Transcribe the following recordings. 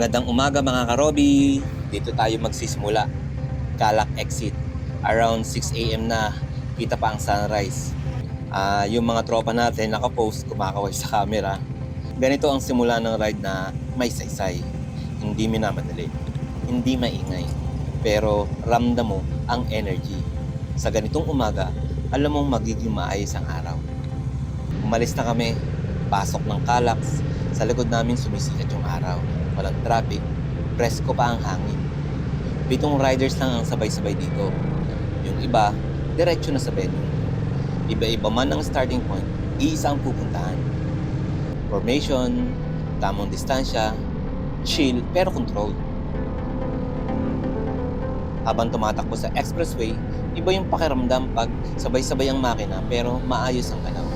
Magandang umaga mga karobi. Dito tayo magsisimula. Calak exit. Around 6 AM na, kita pa ang sunrise. Yung mga tropa natin nakapost, kumakaway sa camera. Ganito ang simula ng ride na may saysay. Hindi minamadali. Hindi maingay. Pero ramdam mo ang energy. Sa ganitong umaga, alam mong magiging maayos ang araw. Umalis na kami. Pasok ng Calax. Sa likod namin sumisikat yung araw. Walang traffic. Presko pa ang hangin. 7 riders lang ang sabay-sabay dito. Yung iba, diretso na sa venue. Iba-iba man ang starting point, iisa ang pupuntahan. Formation, tamang distansya, chill pero controlled. Habang tumatakbo sa expressway, iba yung pakiramdam pag sabay-sabay ang makina pero maayos ang galaw.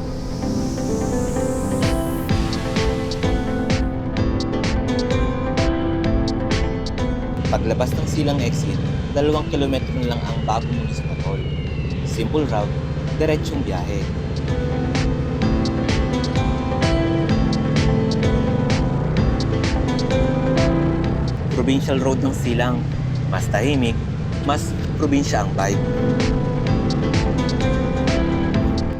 Paglabas ng silang exit, 2 kilometro na lang ang bagong municipal hall. Simple route, diretsong biyahe. Provincial road ng silang, mas tahimik, mas probinsya ang vibe.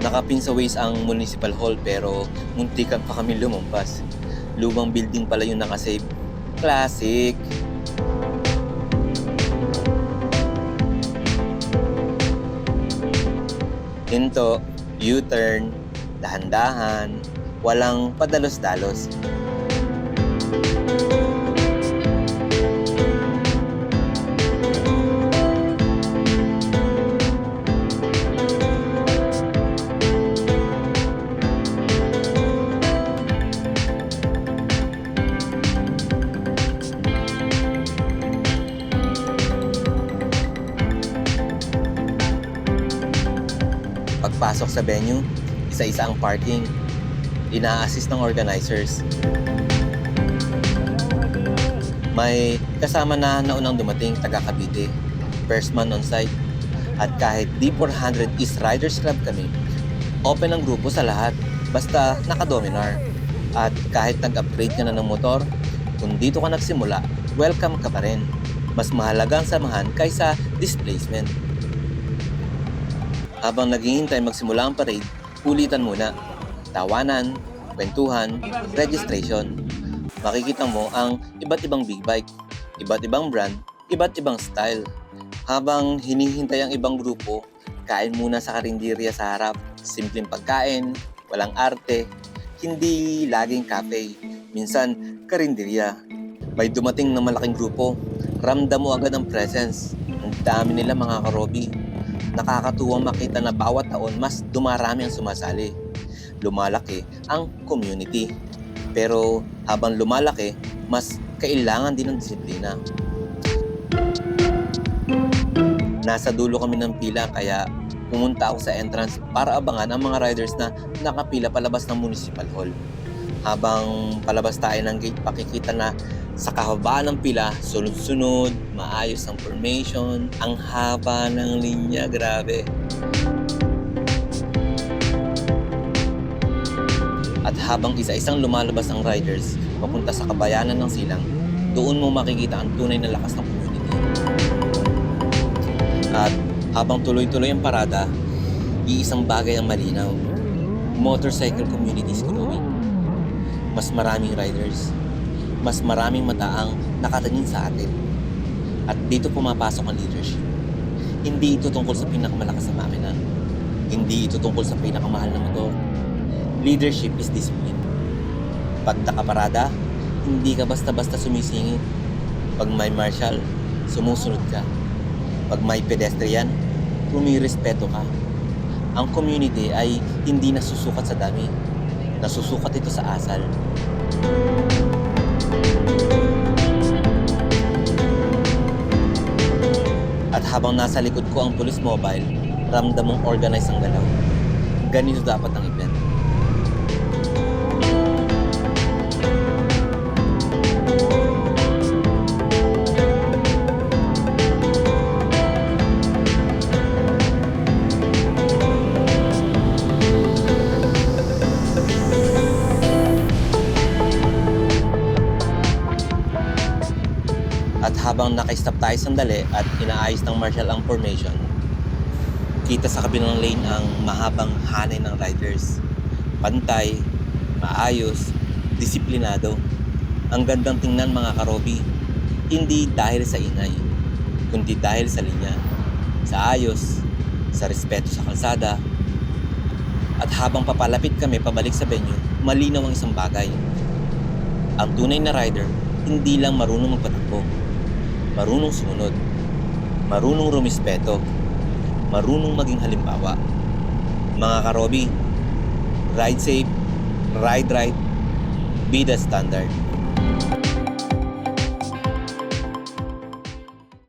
Nakapin sa Waze ang municipal hall pero muntikan pa kami lumampas. Lumang building pala yung nakasave. Classic! Hinto, U-turn, dahan-dahan, walang padalos-dalos. Pagpasok sa venue, isa-isa ang parking. Ina-assist ng organizers. May kasama na naunang dumating taga Cavite, first man on site. At kahit D400 East Riders Club kami, open ang grupo sa lahat, basta naka-Dominar. At kahit nag-upgrade ka na ng motor, kung dito ka nagsimula, welcome ka pa rin. Mas mahalaga ang samahan kaysa displacement. Habang naghihintay magsimula ang parade, ulitan muna. Tawanan, kwentuhan, registration. Makikita mo ang iba't ibang big bike, iba't ibang brand, iba't ibang style. Habang hinihintay ang ibang grupo, kain muna sa karinderya sa harap. Simpleng pagkain, walang arte, hindi laging cafe. Minsan, karinderya. May dumating na malaking grupo, ramdam mo agad ang presence. Ang dami nila mga karobi. Nakakatuwang makita na bawat taon mas dumarami ang sumasali. Lumalaki ang community. Pero habang lumalaki, mas kailangan din ng disiplina. Nasa dulo kami ng pila kaya pumunta ako sa entrance para abangan ang mga riders na nakapila palabas ng municipal hall. Habang palabas tayo ng gate, pakikita na sa kahabaan ng pila, sunod-sunod, maayos ang formation, ang haba ng linya, grabe. At habang isa-isang lumalabas ang riders, papunta sa kabayanan ng silang, doon mo makikita ang tunay na lakas ng community. At habang tuloy-tuloy ang parada, iisang bagay ang malinaw. Motorcycle community is growing. Mas maraming riders, mas maraming mata ang nakatingin sa atin. At dito pumapasok ang leadership. Hindi ito tungkol sa pinakamalakas na makina. Hindi ito tungkol sa pinakamahal na motor. Leadership is discipline. Pag nakaparada, hindi ka basta-basta sumisingit. Pag may marshal, sumusunod ka. Pag may pedestrian, rumirespeto ka. Ang community ay hindi nasusukat sa dami. Nasusukat ito sa asal. At habang nasa likod ko ang police mobile, ramdam mong organized ang galaw. Ganito dapat ang event. naka-stop tayo sandali at inaayos ng marshal ang formation, kita sa kabilang lane ang mahabang hanay ng riders. Pantay, maayos, disiplinado. Ang gandang tingnan mga karobi, hindi dahil sa ingay, kundi dahil sa linya, sa ayos, sa respeto sa kalsada. At habang papalapit kami pabalik sa venue, malinaw ang isang bagay. Ang tunay na rider, hindi lang marunong magpatakbo, marunong sumunod, marunong rumispeto, marunong maging halimbawa. Mga karobi, ride safe, ride right, be the standard.